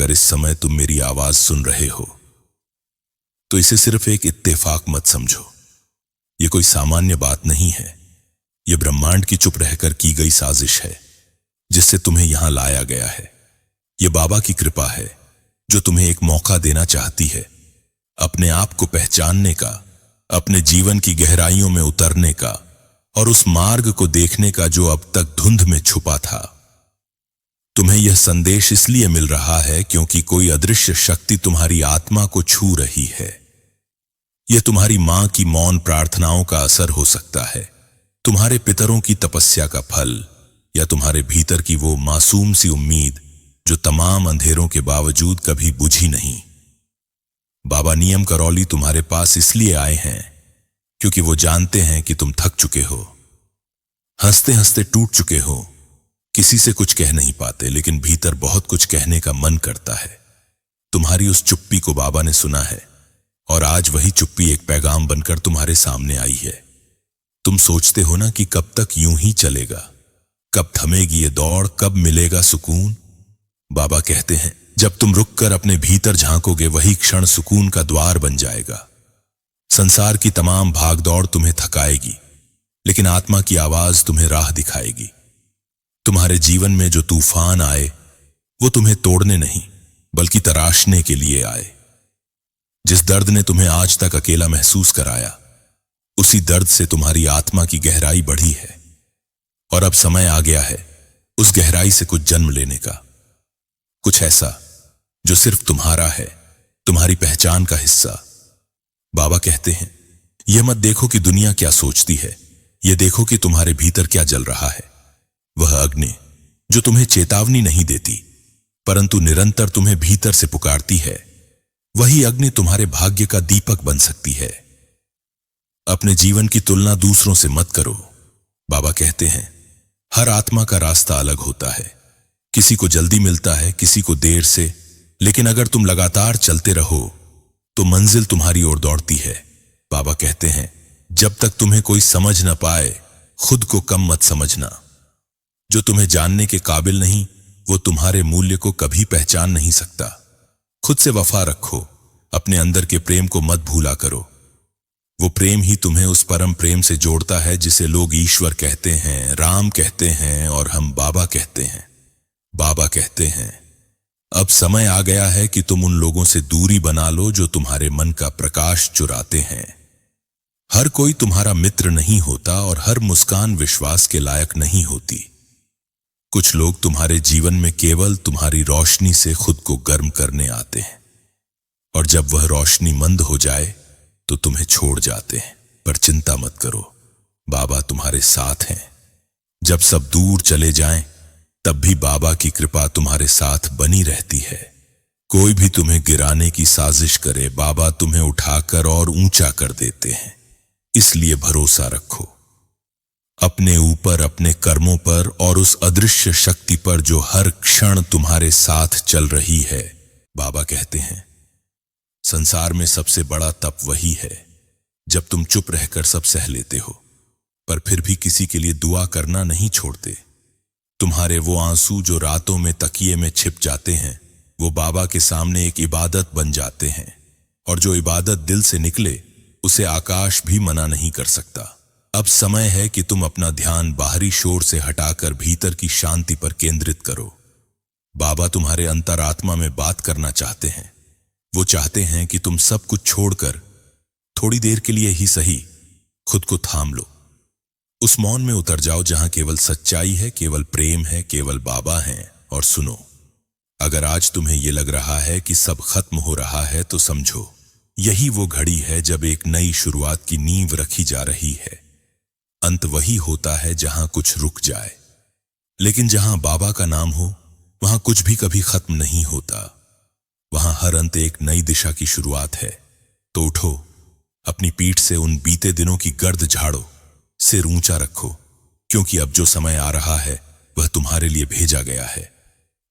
अगर इस समय तुम मेरी आवाज सुन रहे हो तो इसे सिर्फ एक इत्तेफाक मत समझो। यह कोई सामान्य बात नहीं है। यह ब्रह्मांड की चुप रहकर की गई साजिश है जिससे तुम्हें यहां लाया गया है। यह बाबा की कृपा है जो तुम्हें एक मौका देना चाहती है अपने आप को पहचानने का, अपने जीवन की गहराइयों में उतरने का और उस मार्ग को देखने का जो अब तक धुंध में छुपा था। तुम्हें यह संदेश इसलिए मिल रहा है क्योंकि कोई अदृश्य शक्ति तुम्हारी आत्मा को छू रही है। यह तुम्हारी मां की मौन प्रार्थनाओं का असर हो सकता है, तुम्हारे पितरों की तपस्या का फल, या तुम्हारे भीतर की वो मासूम सी उम्मीद जो तमाम अंधेरों के बावजूद कभी बुझी नहीं। बाबा नियम करौली तुम्हारे पास इसलिए आए हैं क्योंकि वो जानते हैं कि तुम थक चुके हो, हंसते हंसते टूट चुके हो, किसी से कुछ कह नहीं पाते, लेकिन भीतर बहुत कुछ कहने का मन करता है। तुम्हारी उस चुप्पी को बाबा ने सुना है और आज वही चुप्पी एक पैगाम बनकर तुम्हारे सामने आई है। तुम सोचते हो ना कि कब तक यूं ही चलेगा, कब थमेगी ये दौड़, कब मिलेगा सुकून। बाबा कहते हैं जब तुम रुककर अपने भीतर झांकोगे वही क्षण सुकून का द्वार बन जाएगा। संसार की तमाम भागदौड़ तुम्हें थकाएगी, लेकिन आत्मा की आवाज तुम्हें राह दिखाएगी। तुम्हारे जीवन में जो तूफान आए वो तुम्हें तोड़ने नहीं बल्कि तराशने के लिए आए। जिस दर्द ने तुम्हें आज तक अकेला महसूस कराया, उसी दर्द से तुम्हारी आत्मा की गहराई बढ़ी है और अब समय आ गया है उस गहराई से कुछ जन्म लेने का, कुछ ऐसा जो सिर्फ तुम्हारा है, तुम्हारी पहचान का हिस्सा। बाबा कहते हैं यह मत देखो कि दुनिया क्या सोचती है, यह देखो कि तुम्हारे भीतर क्या जल रहा है। वह अग्नि जो तुम्हें चेतावनी नहीं देती परंतु निरंतर तुम्हें भीतर से पुकारती है, वही अग्नि तुम्हारे भाग्य का दीपक बन सकती है। अपने जीवन की तुलना दूसरों से मत करो। बाबा कहते हैं हर आत्मा का रास्ता अलग होता है, किसी को जल्दी मिलता है, किसी को देर से, लेकिन अगर तुम लगातार चलते रहो तो मंजिल तुम्हारी ओर दौड़ती है। बाबा कहते हैं जब तक तुम्हें कोई समझ न पाए खुद को कम मत समझना। जो तुम्हें जानने के काबिल नहीं वो तुम्हारे मूल्य को कभी पहचान नहीं सकता। खुद से वफा रखो, अपने अंदर के प्रेम को मत भूला करो। वो प्रेम ही तुम्हें उस परम प्रेम से जोड़ता है जिसे लोग ईश्वर कहते हैं, राम कहते हैं और हम बाबा कहते हैं। बाबा कहते हैं अब समय आ गया है कि तुम उन लोगों से दूरी बना लो जो तुम्हारे मन का प्रकाश चुराते हैं। हर कोई तुम्हारा मित्र नहीं होता और हर मुस्कान विश्वास के लायक नहीं होती। कुछ लोग तुम्हारे जीवन में केवल तुम्हारी रोशनी से खुद को गर्म करने आते हैं और जब वह रोशनी मंद हो जाए तो तुम्हें छोड़ जाते हैं। पर चिंता मत करो, बाबा तुम्हारे साथ हैं। जब सब दूर चले जाएं तब भी बाबा की कृपा तुम्हारे साथ बनी रहती है। कोई भी तुम्हें गिराने की साजिश करे, बाबा तुम्हें उठाकर और ऊंचा कर देते हैं। इसलिए भरोसा रखो अपने ऊपर, अपने कर्मों पर और उस अदृश्य शक्ति पर जो हर क्षण तुम्हारे साथ चल रही है। बाबा कहते हैं संसार में सबसे बड़ा तप वही है जब तुम चुप रहकर सब सह लेते हो पर फिर भी किसी के लिए दुआ करना नहीं छोड़ते। तुम्हारे वो आंसू जो रातों में तकिए में छिप जाते हैं वो बाबा के सामने एक इबादत बन जाते हैं और जो इबादत दिल से निकले उसे आकाश भी मना नहीं कर सकता। अब समय है कि तुम अपना ध्यान बाहरी शोर से हटाकर भीतर की शांति पर केंद्रित करो। बाबा तुम्हारे अंतरात्मा में बात करना चाहते हैं। वो चाहते हैं कि तुम सब कुछ छोड़कर थोड़ी देर के लिए ही सही खुद को थाम लो। उस मौन में उतर जाओ जहां केवल सच्चाई है, केवल प्रेम है, केवल बाबा हैं। और सुनो, अगर आज तुम्हें यह लग रहा है कि सब खत्म हो रहा है तो समझो यही वो घड़ी है जब एक नई शुरुआत की नींव रखी जा रही है। अंत वही होता है जहां कुछ रुक जाए, लेकिन जहां बाबा का नाम हो वहां कुछ भी कभी खत्म नहीं होता। वहां हर अंत एक नई दिशा की शुरुआत है। तो उठो, अपनी पीठ से उन बीते दिनों की गर्द झाड़ो, सिर ऊंचा रखो, क्योंकि अब जो समय आ रहा है वह तुम्हारे लिए भेजा गया है।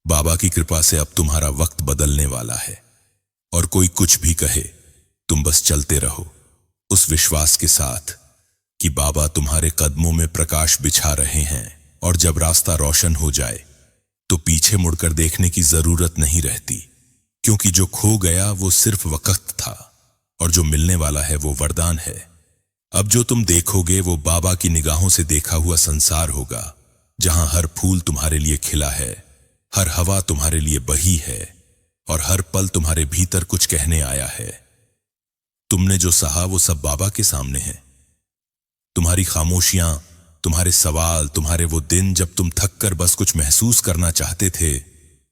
बाबा की कृपा से अब तुम्हारा वक्त बदलने वाला है और कोई कुछ भी कहे तुम बस चलते रहो उस विश्वास के साथ कि बाबा तुम्हारे कदमों में प्रकाश बिछा रहे हैं और जब रास्ता रोशन हो जाए तो पीछे मुड़कर देखने की जरूरत नहीं रहती। क्योंकि जो खो गया वो सिर्फ वक्त था और जो मिलने वाला है वो वरदान है। अब जो तुम देखोगे वो बाबा की निगाहों से देखा हुआ संसार होगा, जहां हर फूल तुम्हारे लिए खिला है, हर हवा तुम्हारे लिए बही है और हर पल तुम्हारे भीतर कुछ कहने आया है। तुमने जो सहा वो सब बाबा के सामने है। तुम्हारी खामोशियां, तुम्हारे सवाल, तुम्हारे वो दिन जब तुम थक कर बस कुछ महसूस करना चाहते थे,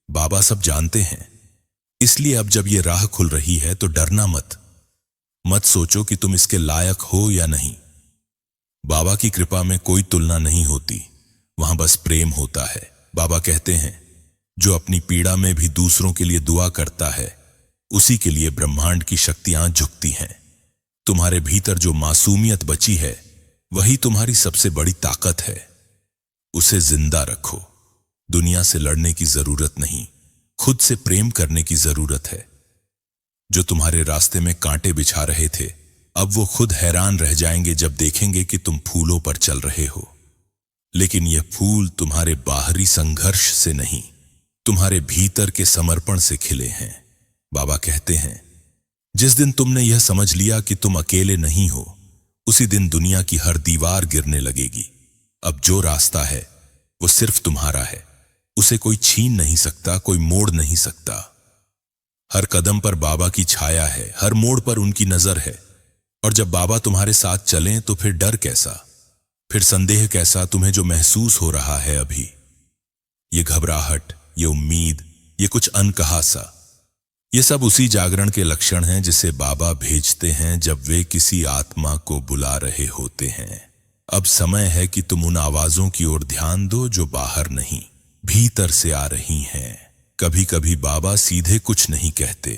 बाबा सब जानते हैं। इसलिए अब जब ये राह खुल रही है तो डरना मत। मत सोचो कि तुम इसके लायक हो या नहीं। बाबा की कृपा में कोई तुलना नहीं होती, वहां बस प्रेम होता है। बाबा कहते हैं, जो अपनी पीड़ा में भी दूसरों के लिए दुआ करता है, उसी के लिए ब्रह्मांड की शक्तियां झुकती हैं। तुम्हारे भीतर जो मासूमियत बची है, वही तुम्हारी सबसे बड़ी ताकत है। उसे जिंदा रखो। दुनिया से लड़ने की जरूरत नहीं, खुद से प्रेम करने की जरूरत है। जो तुम्हारे रास्ते में कांटे बिछा रहे थे, अब वो खुद हैरान रह जाएंगे जब देखेंगे कि तुम फूलों पर चल रहे हो। लेकिन ये फूल तुम्हारे बाहरी संघर्ष से नहीं, तुम्हारे भीतर के समर्पण से खिले हैं। बाबा कहते हैं, जिस दिन तुमने यह समझ लिया कि तुम अकेले नहीं हो, उसी दिन दुनिया की हर दीवार गिरने लगेगी। अब जो रास्ता है वो सिर्फ तुम्हारा है, उसे कोई छीन नहीं सकता, कोई मोड़ नहीं सकता। हर कदम पर बाबा की छाया है, हर मोड़ पर उनकी नजर है। और जब बाबा तुम्हारे साथ चलें तो फिर डर कैसा, फिर संदेह कैसा। तुम्हें जो महसूस हो रहा है अभी, ये घबराहट, ये उम्मीद, ये कुछ अनकहा सा, ये सब उसी जागरण के लक्षण हैं जिसे बाबा भेजते हैं जब वे किसी आत्मा को बुला रहे होते हैं। अब समय है कि तुम उन आवाजों की ओर ध्यान दो जो बाहर नहीं, भीतर से आ रही हैं। कभी कभी बाबा सीधे कुछ नहीं कहते,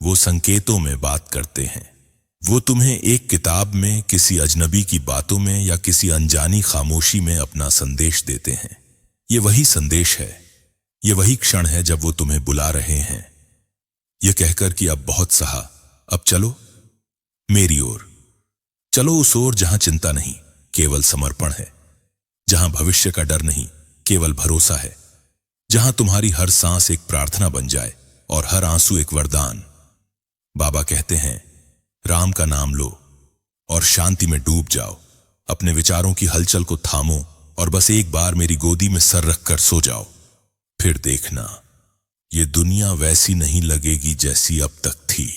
वो संकेतों में बात करते हैं। वो तुम्हें एक किताब में, किसी अजनबी की बातों में या किसी अनजानी खामोशी में अपना संदेश देते हैं। ये वही संदेश है, ये वही क्षण है जब वो तुम्हें बुला रहे हैं, ये कहकर कि अब बहुत सहा, अब चलो मेरी ओर। चलो उस ओर जहां चिंता नहीं, केवल समर्पण है, जहां भविष्य का डर नहीं, केवल भरोसा है, जहां तुम्हारी हर सांस एक प्रार्थना बन जाए और हर आंसू एक वरदान। बाबा कहते हैं, राम का नाम लो और शांति में डूब जाओ। अपने विचारों की हलचल को थामो और बस एक बार मेरी गोदी में सर रखकर सो जाओ। फिर देखना, ये दुनिया वैसी नहीं लगेगी जैसी अब तक थी।